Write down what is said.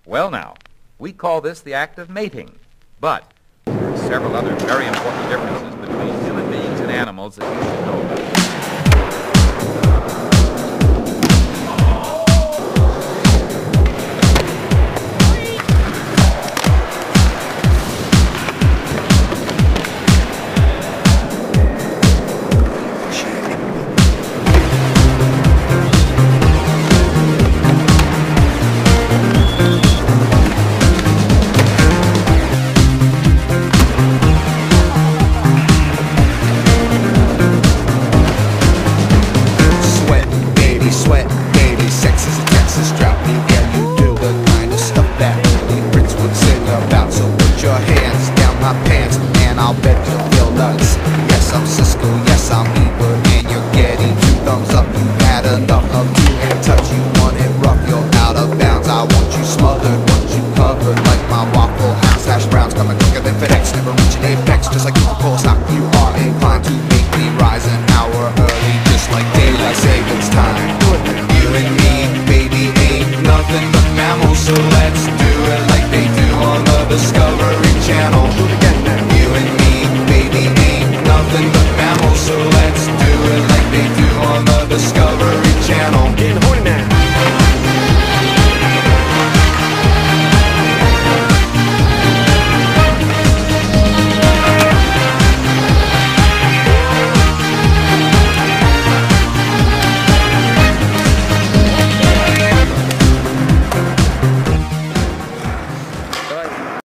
Well now, we call this the act of mating, but there are several other very important differences between human beings and animals that you should know about. Sweat, baby, sex is a Texas drought. Yeah, you do the kind of stuff that only Brits would sing about. So put your hands down my pants, and I'll bet you'll feel nuts. Yes, I'm Cisco, yes, I'm Bieber, and you're getting 2 thumbs up. You had enough of 2-hand touch, you want it rough, you're out of bounds. I want you smothered, want you covered like my Waffle House hash browns. Coming quicker than FedEx, never reaching apex, just like Coca-Cola stock. You are inclined to make me rise an hour early, just like daylight savings time. You and me, baby, ain't nothing but mammals, so let's do it like they do on the Discovery Channel. You and me, baby, ain't nothing but mammals, so let's do it like they do on the Discovery